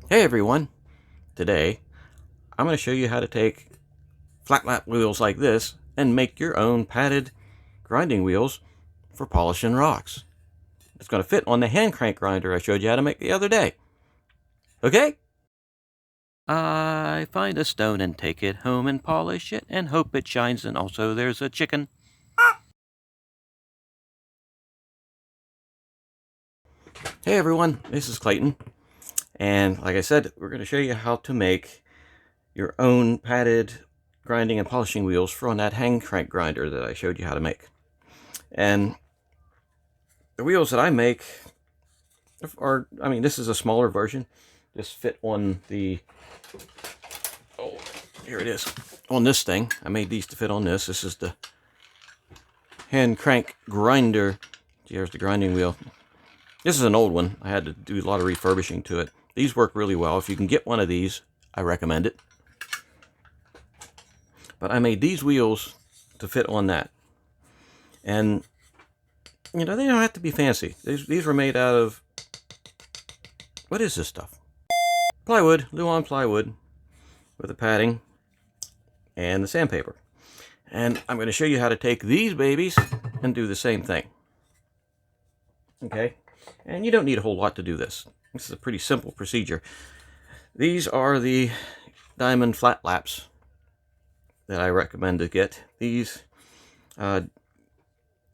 Hey everyone! Today I'm going to show you how to take flat lap wheels like this and make your own padded grinding wheels for polishing rocks. It's going to fit on the hand crank grinder I showed you how to make the other day. Okay? I find a stone and take it home and polish it and hope it shines, and also there's a chicken. Hey everyone, this is Clayton, and like I said, we're going to show you how to make your own padded grinding and polishing wheels for on that hand crank grinder that I showed you how to make. And the wheels that I make are, this is a smaller version. This fit on the, oh, here it is, on this thing. I made these to fit on this. This is the hand crank grinder. Here's the grinding wheel. This is an old one. I had to do a lot of refurbishing to it. These work really well. If you can get one of these, I recommend it. But I made these wheels to fit on that. And, they don't have to be fancy. These were made out of, what is this stuff? Plywood, Luan plywood, with the padding and the sandpaper. And I'm going to show you how to take these babies and do the same thing. Okay? And you don't need a whole lot to do this. This is a pretty simple procedure. These are the diamond flat laps that I recommend to get. These, I'm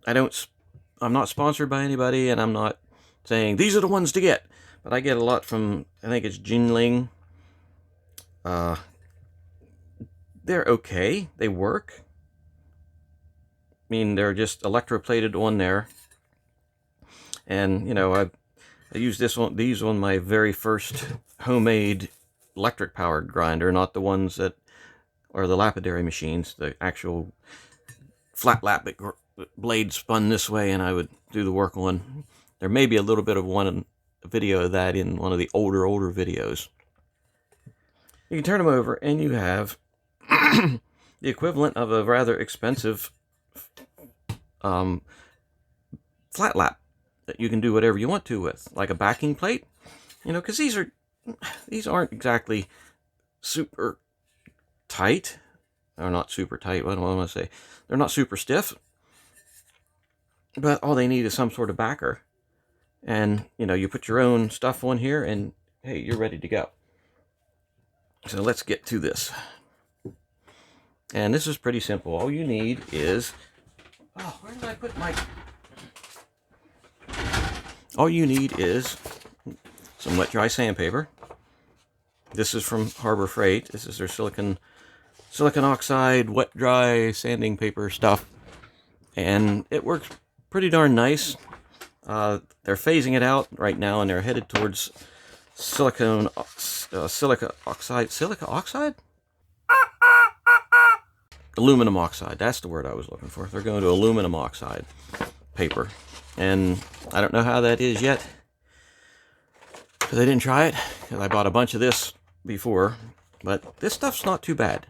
not sponsored by anybody, and I'm not saying these are the ones to get, but I get a lot from, I think it's Jinling. They're okay. They work. They're just electroplated on there. And, I used these on my very first homemade electric powered grinder, not the ones that are the lapidary machines, the actual flat lap blade spun this way and I would do the work on. There may be a little bit of a video of that in one of the older videos. You can turn them over and you have the equivalent of a rather expensive flat lap that you can do whatever you want to with, like a backing plate, because these aren't exactly super tight. They're not super tight. What do I want to say? They're not super stiff, but all they need is some sort of backer. And, you put your own stuff on here and, hey, you're ready to go. So let's get to this. And this is pretty simple. All you need is, where did I put my... All you need is some wet dry sandpaper. This is from Harbor Freight. This is their silicon oxide wet dry sanding paper stuff, and it works pretty darn nice. They're phasing it out right now, and they're headed towards silica oxide. Aluminum oxide. That's the word I was looking for. They're going to aluminum oxide paper. And I don't know how that is yet, because I didn't try it, because I bought a bunch of this before, but this stuff's not too bad.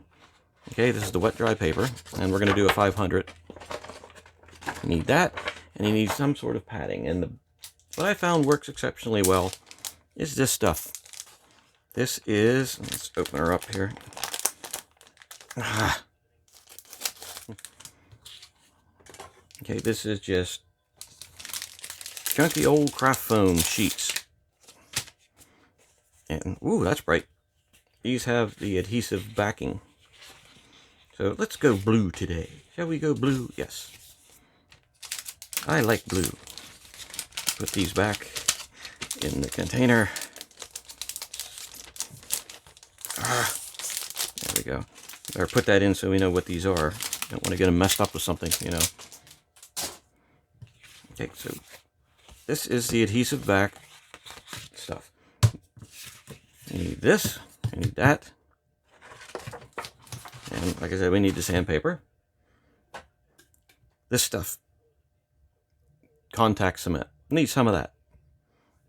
Okay, this is the wet dry paper, and we're going to do a 500. You need that, and you need some sort of padding, and what I found works exceptionally well is this stuff. This is, let's open her up here. Okay, this is just chunky old craft foam sheets. And, ooh, that's bright. These have the adhesive backing. So let's go blue today. Shall we go blue? Yes. I like blue. Put these back in the container. There we go. Better put that in so we know what these are. Don't want to get them messed up with something, Okay, so this is the adhesive back stuff. You need this, you need that. And like I said, we need the sandpaper. This stuff. Contact cement. Need some of that.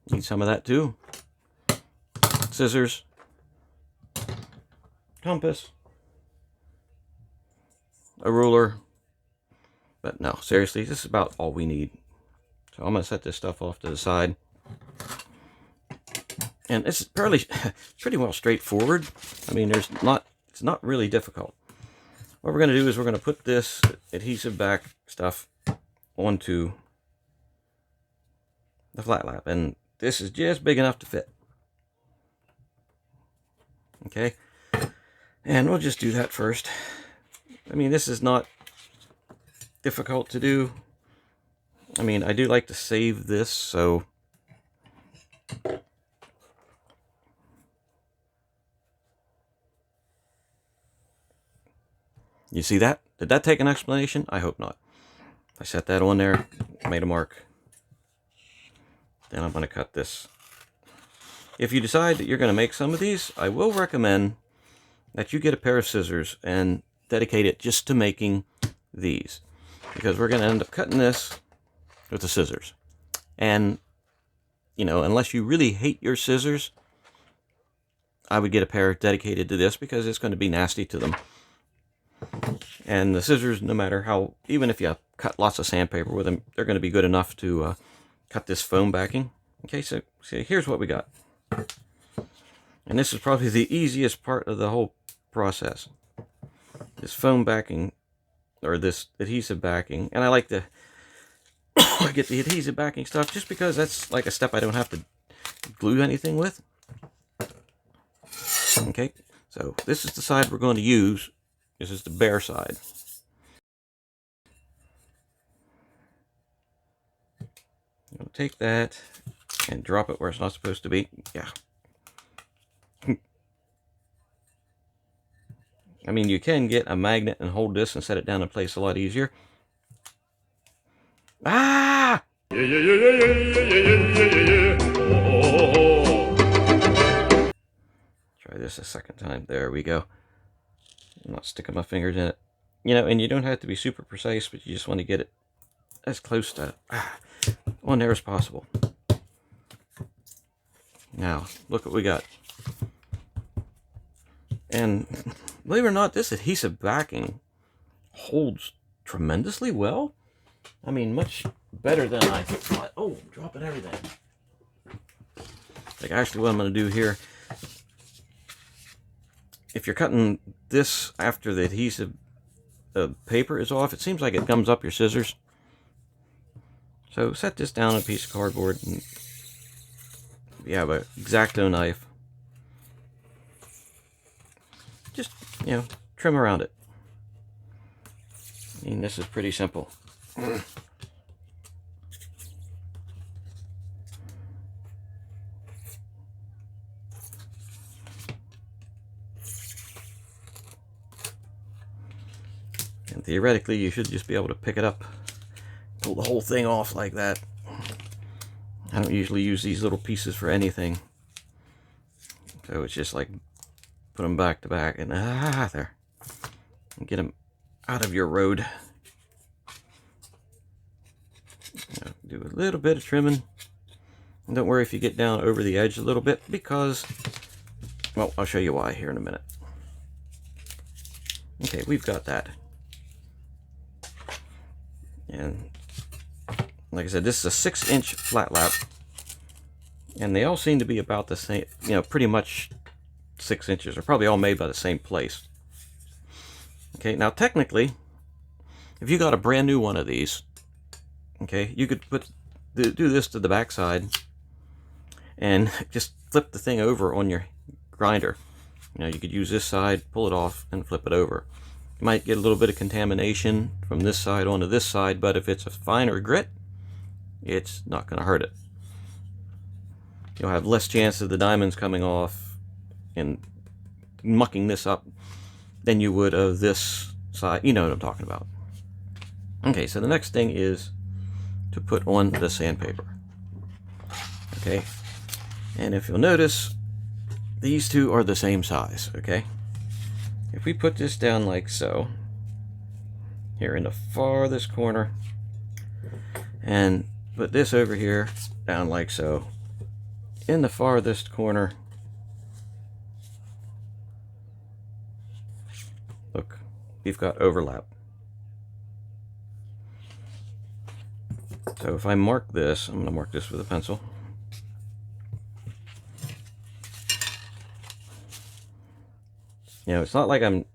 Need some of that too. Scissors. Compass. A ruler. But no, seriously, this is about all we need. So I'm going to set this stuff off to the side. And it's pretty well straightforward. I mean, it's not really difficult. What we're going to do is we're going to put this adhesive back stuff onto the flat lap, and this is just big enough to fit. Okay, and we'll just do that first. I mean, this is not difficult to do. I mean, I do like to save this, so you see that? Did that take an explanation? I hope not. I set that on there, made a mark. Then I'm going to cut this. If you decide that you're going to make some of these, I will recommend that you get a pair of scissors and dedicate it just to making these, because we're going to end up cutting this with the scissors. And, you know, unless you really hate your scissors, I would get a pair dedicated to this, because it's going to be nasty to them. And the scissors, no matter how, even if you cut lots of sandpaper with them, they're going to be good enough to cut this foam backing. Okay, so here's what we got. And this is probably the easiest part of the whole process. This foam backing, or this adhesive backing. And I like to get the adhesive backing stuff just because that's like a step I don't have to glue anything with. Okay, so this is the side we're going to use. This is the bare side. I'm going to take that and drop it where it's not supposed to be. Yeah. I mean, you can get a magnet and hold this and set it down in place a lot easier. Ah! Try this a second time. There we go. I'm not sticking my fingers in it. You know, and you don't have to be super precise, but you just want to get it as close to on there as possible. Now, look what we got. And believe it or not, this adhesive backing holds tremendously well. I mean, much better than I thought. Oh, dropping everything. Like, actually, what I'm going to do here, if you're cutting this after the adhesive paper is off, it seems like it gums up your scissors. So set this down on a piece of cardboard, and if you have an X-Acto knife, just, you know, trim around it. I mean, this is pretty simple. And theoretically, you should just be able to pick it up, pull the whole thing off like that. I don't usually use these little pieces for anything, so it's just like put them back to back, and there, and get them out of your road. Do a little bit of trimming, and don't worry if you get down over the edge a little bit, because, well, I'll show you why here in a minute. Okay, we've got that. And like I said, this is a 6-inch flat lap, and they all seem to be about the same, you know, pretty much 6 inches. They're probably all made by the same place. Okay, now technically, if you got a brand new one of these, okay, you could do this to the back side and just flip the thing over on your grinder. You know, you could use this side, pull it off, and flip it over. You might get a little bit of contamination from this side onto this side, but if it's a finer grit, it's not going to hurt it. You'll have less chance of the diamonds coming off and mucking this up than you would of this side. You know what I'm talking about. Okay, so the next thing is to put on the sandpaper. Okay, and if you'll notice, these two are the same size. Okay, if we put this down like so, here in the farthest corner, and put this over here down like so, in the farthest corner, look, we've got overlap. So if I mark this, I'm going to mark this with a pencil. You know, it's not like I'm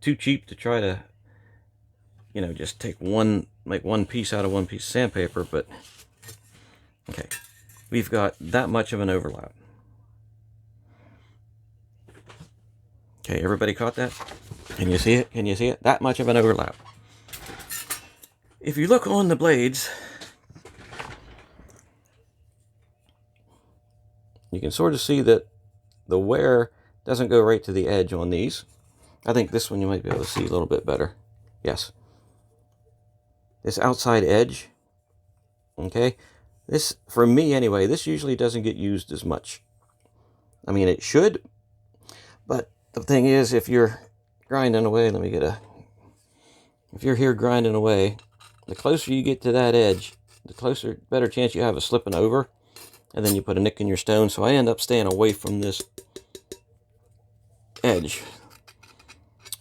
too cheap to try to, you know, just take make one piece out of one piece of sandpaper, but okay, we've got that much of an overlap. Okay, everybody caught that? Can you see it? Can you see it? That much of an overlap. If you look on the blades, you can sort of see that the wear doesn't go right to the edge on these. I think this one you might be able to see a little bit better. Yes. This outside edge, okay? This, for me anyway, this usually doesn't get used as much. I mean, it should, but the thing is, if you're grinding away, if you're here grinding away, the closer you get to that edge, the better chance you have of slipping over, and then you put a nick in your stone. So I end up staying away from this edge.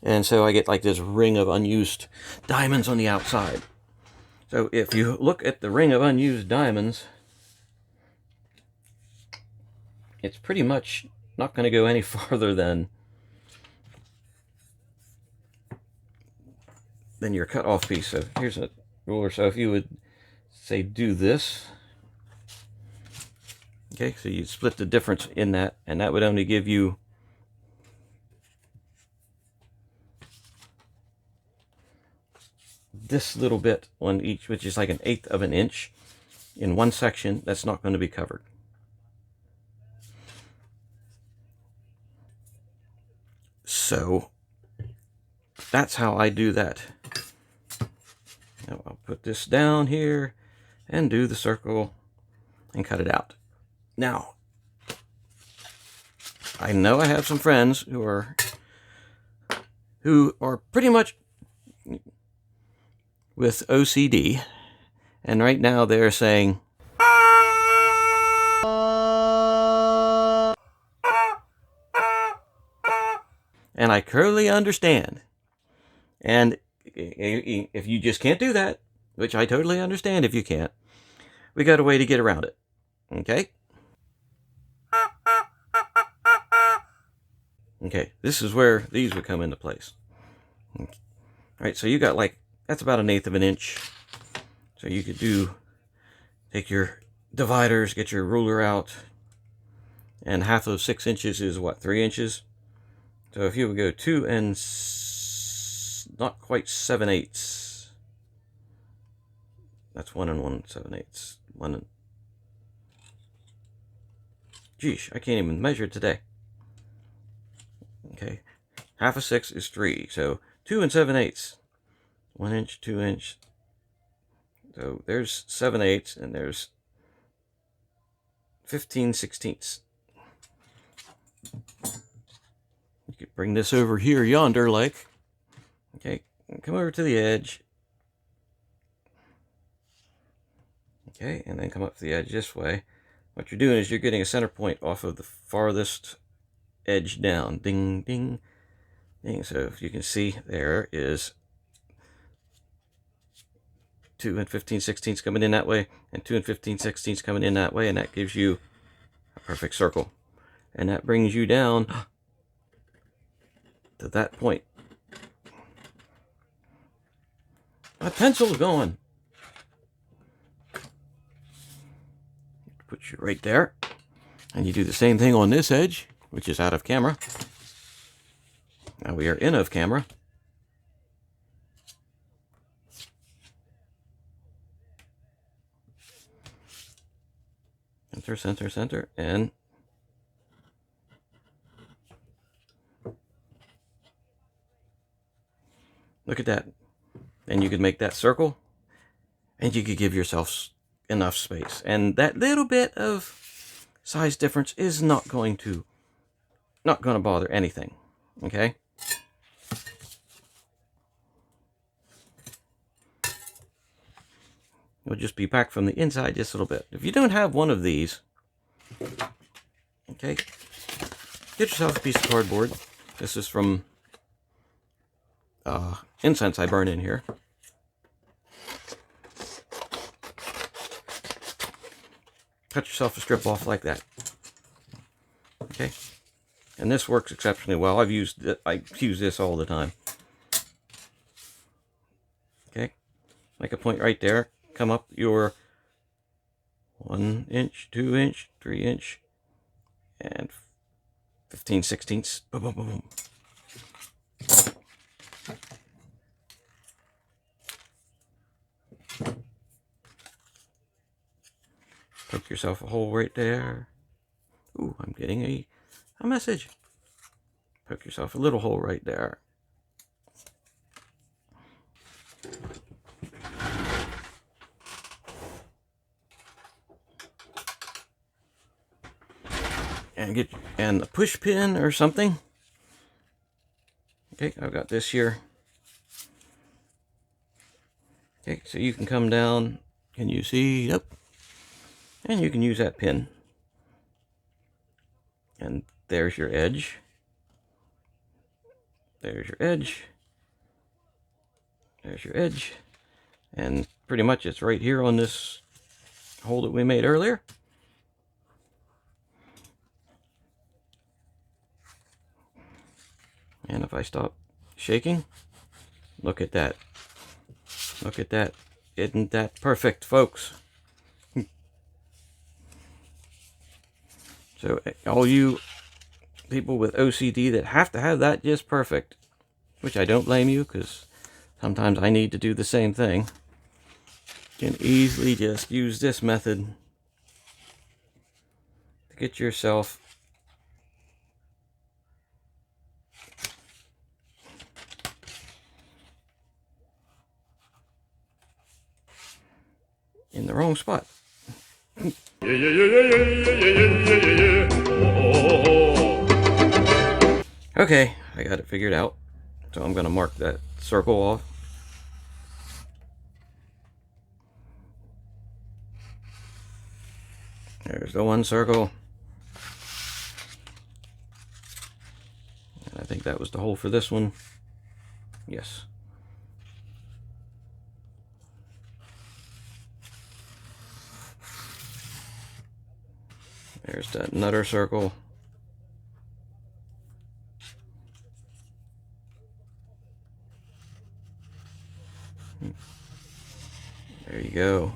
And so I get like this ring of unused diamonds on the outside. So if you look at the ring of unused diamonds, it's pretty much not going to go any farther than your cut off piece. So here's a ruler. So if you would say do this, okay, so you split the difference in that, and that would only give you this little bit on each, which is like 1/8 of an inch in one section that's not going to be covered. So that's how I do that. Now I'll put this down here and do the circle and cut it out. Now, I know I have some friends who are pretty much with OCD, and right now they're saying, and I clearly understand. And if you just can't do that, which I totally understand if you can't, we got a way to get around it. Okay? Okay, this is where these would come into place. All right, so you got like, that's about 1/8 of an inch. So you could take your dividers, get your ruler out, and half of 6 inches is what, 3 inches? So if you would go 2 and not quite 7/8, that's 1 and 1 7/8. Geesh, I can't even measure today. Okay, half of 6 is 3, so 2 and 7/8. 1 inch, 2 inch. So there's 7/8, and there's 15/16. You could bring this over here yonder, like, okay, come over to the edge. Okay, and then come up to the edge this way. What you're doing is you're getting a center point off of the farthest edge down. Ding, ding, ding. So if you can see, there is 2 and 15/16 coming in that way, and 2 and 15/16 coming in that way, and that gives you a perfect circle. And that brings you down to that point. My pencil's going. Put you right there. And you do the same thing on this edge, which is out of camera. Now we are in of camera. Center, center, center, and look at that. And you could make that circle, and you could give yourself enough space. And that little bit of size difference is not going to bother anything. Okay? It'll just be back from the inside just a little bit. If you don't have one of these, okay, get yourself a piece of cardboard. This is from incense I burn in here. Cut yourself a strip off like that. Okay. And this works exceptionally well. I use this all the time. Okay, make a point right there. Come up your 1 inch, 2 inch, 3 inch, and 15/16. Boom, boom, boom, boom. Poke yourself a hole right there. Ooh, I'm getting a message. Poke yourself a little hole right there. And a push pin or something. Okay, I've got this here. Okay, so you can come down. Can you see? Yep. And you can use that pin. And there's your edge. There's your edge. There's your edge. And pretty much it's right here on this hole that we made earlier. And if I stop shaking, look at that. Look at that. Isn't that perfect, folks? So all you people with OCD that have to have that just perfect, which I don't blame you, because sometimes I need to do the same thing, can easily just use this method to get yourself in the wrong spot. Okay, I got it figured out. So I'm going to mark that circle off. There's the one circle. And I think that was the hole for this one. Yes. There's that another circle. There you go.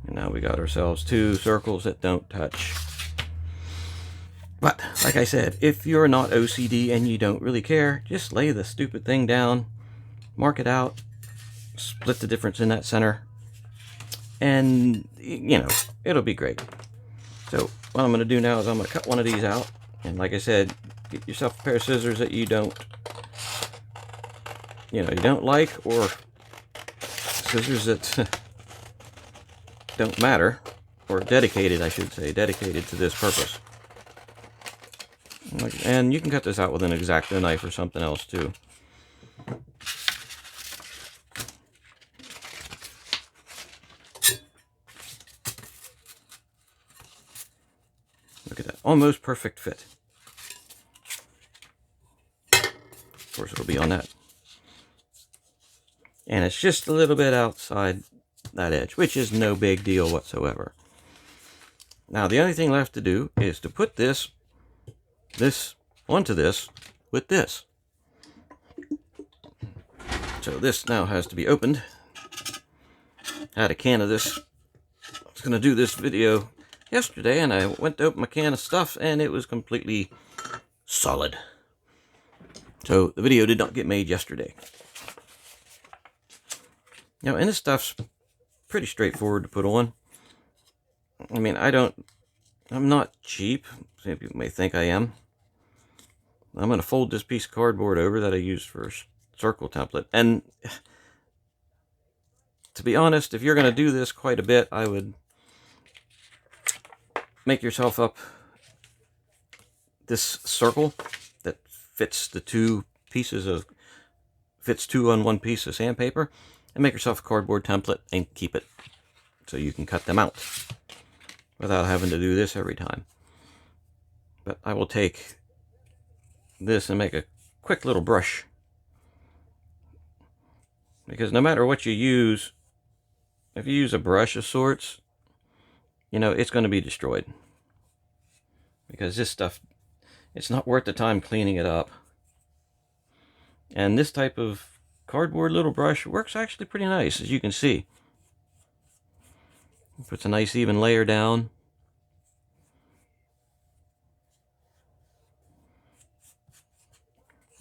And now we got ourselves 2 circles that don't touch. But, like I said, if you're not OCD and you don't really care, just lay the stupid thing down, mark it out, split the difference in that center, and, you know, it'll be great. So, what I'm going to do now is I'm going to cut one of these out. And like I said, get yourself a pair of scissors that you don't like, or scissors that don't matter, or dedicated, I should say, dedicated to this purpose. And you can cut this out with an X-Acto knife or something else too. Look at that, almost perfect fit. Of course it'll be on that. And it's just a little bit outside that edge, which is no big deal whatsoever. Now the only thing left to do is to put this onto this with this. So this now has to be opened. I had a can of this. I was going to do this video yesterday, and I went to open my can of stuff, and it was completely solid. So the video did not get made yesterday. Now, and this stuff's pretty straightforward to put on. I mean, I'm not cheap. Some people may think I am. I'm going to fold this piece of cardboard over that I used for a circle template. And to be honest, if you're going to do this quite a bit, I would make yourself up this circle that fits the 2 on 1 piece of sandpaper, and make yourself a cardboard template and keep it so you can cut them out without having to do this every time. But I will take this and make a quick little brush, because no matter what you use, if you use a brush of sorts, you know, it's going to be destroyed, because this stuff, it's not worth the time cleaning it up. And this type of cardboard little brush works actually pretty nice, as you can see. It puts a nice even layer down.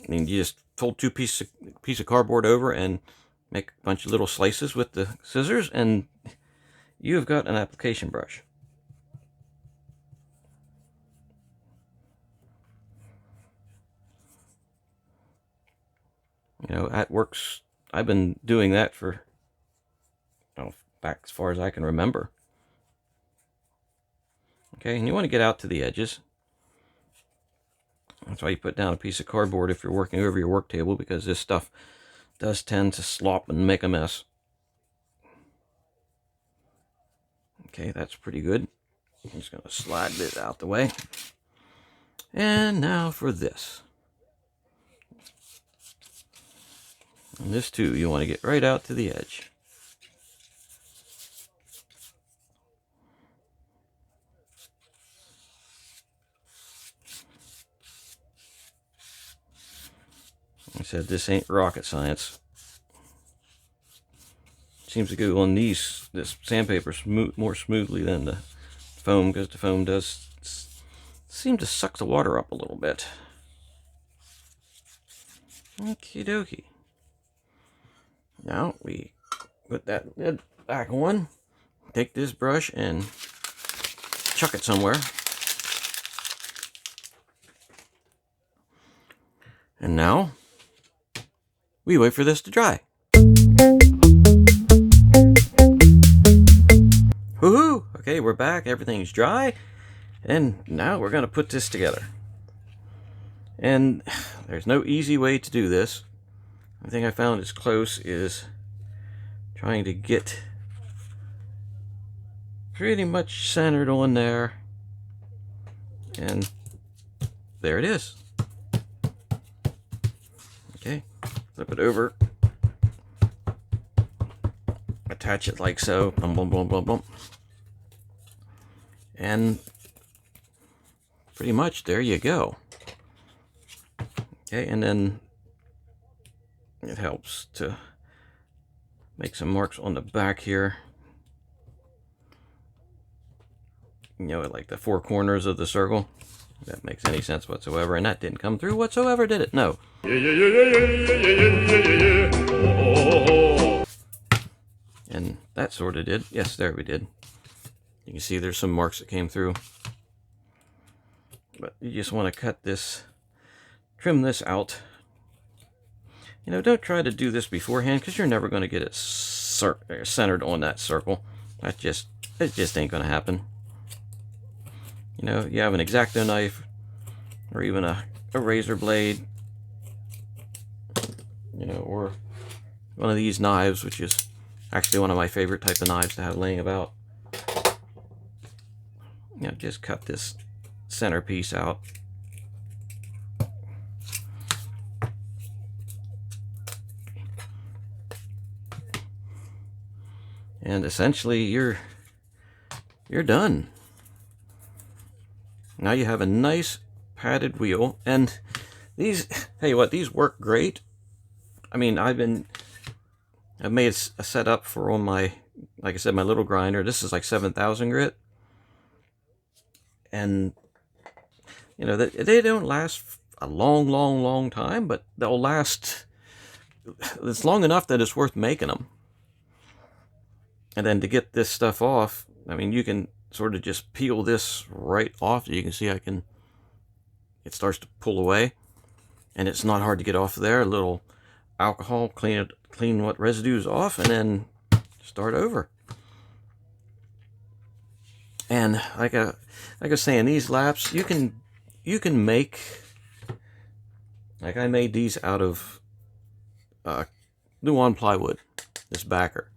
I mean, you just fold two piece of cardboard over and make a bunch of little slices with the scissors, and you have got an application brush. You know, that works. I've been doing that for, back as far as I can remember. Okay, and you want to get out to the edges. That's why you put down a piece of cardboard if you're working over your work table, because this stuff does tend to slop and make a mess. Okay, that's pretty good. I'm just going to slide this out the way. And now for this. And this too, you want to get right out to the edge. I said, this ain't rocket science. Seems to go on this sandpaper more smoothly than the foam, because the foam does seem to suck the water up a little bit. Okie dokie. Now we put that lid back on, take this brush and chuck it somewhere. And now we wait for this to dry. Woohoo! Okay, we're back. Everything's dry. And now we're going to put this together. And there's no easy way to do this. The thing I found is close is trying to get pretty much centered on there. And there it is. Okay, flip it over. Attach it like so. Boom, boom, boom, boom, boom. And pretty much there you go. Okay, and then it helps to make some marks on the back here. You know, like the four corners of the circle. If that makes any sense whatsoever. And that didn't come through whatsoever, did it? No. And that sort of did. Yes, there we did. You can see there's some marks that came through. But you just want to cut this, trim this out. You know, don't try to do this beforehand, because you're never going to get it centered on that circle. It just ain't going to happen. You know, you have an X-Acto knife, or even a razor blade, you know, or one of these knives, which is actually one of my favorite type of knives to have laying about. You know, just cut this center piece out. And essentially you're done. Now you have a nice padded wheel, and these, tell you what, these work great. I mean, I've made a setup for on my, like I said, my little grinder. This is like 7,000 grit. And, you know, they don't last a long time, but they'll last, it's long enough that it's worth making them. And then to get this stuff off, I mean, you can sort of just peel this right off. You can see it starts to pull away, and it's not hard to get off there. A little alcohol, clean what residue's off, and then start over. And like I was saying, these laps you can make, like I made these out of Luan plywood, this backer,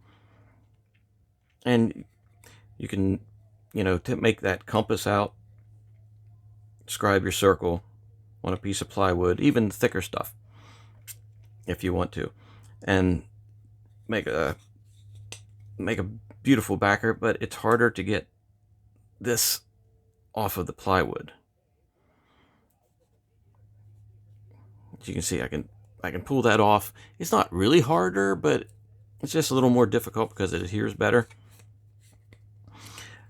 and you can, you know, to make that compass out, scribe your circle on a piece of plywood, even thicker stuff if you want to, and make a beautiful backer. But it's harder to get this off of the plywood. As you can see, I can pull that off. It's not really harder, but it's just a little more difficult because it adheres better.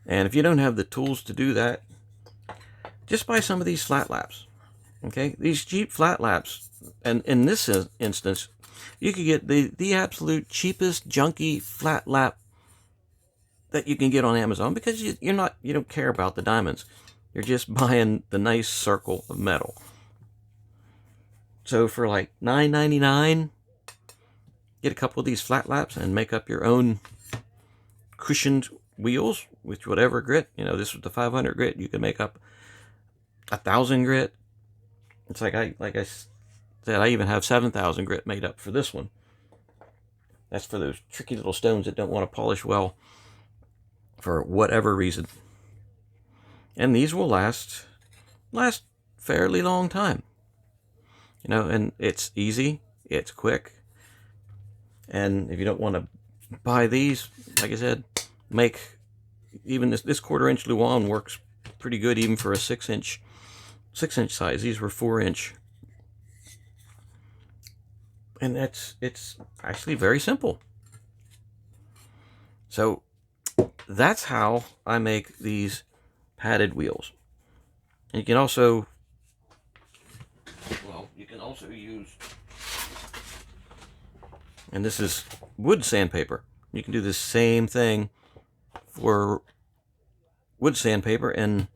And if you don't have the tools to do that, just buy some of these flat laps. Okay, these cheap flat laps, and in this instance, you could get the absolute cheapest junky flat lap that you can get on Amazon, because you don't care about the diamonds. You're just buying the nice circle of metal. So for like $9.99, get a couple of these flat laps and make up your own cushioned wheels with whatever grit. This was the 500 grit. You can make up 1,000 grit. It's like I said, I even have 7,000 grit made up for this one. That's for those tricky little stones that don't want to polish well for whatever reason. And these will last fairly long time. And it's easy, it's quick. And if you don't want to buy these, like I said, make even this 1/4-inch Luan works pretty good even for a 6-inch size. These were 4-inch. And it's actually very simple. So that's how I make these padded wheels. And you can also use, and this is wood sandpaper. You can do the same thing for wood sandpaper and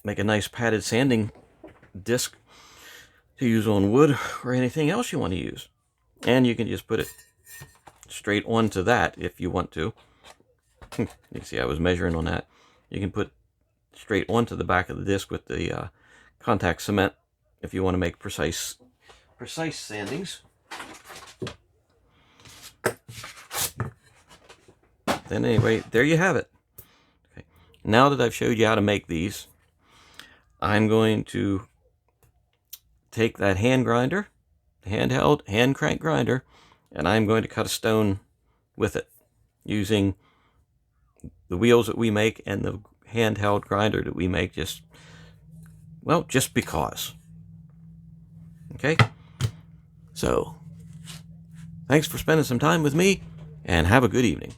make a nice padded sanding disc to use on wood or anything else you want to use. And you can just put it straight onto that if you want to. You see I was measuring on that. You can put straight onto the back of the disc with the contact cement if you want to make precise sandings. Then anyway, there you have it. Okay. Now that I've showed you how to make these, I'm going to take that hand grinder, the handheld hand crank grinder, and I'm going to cut a stone with it using the wheels that we make and the handheld grinder that we make, just because. Okay? So, thanks for spending some time with me, and have a good evening.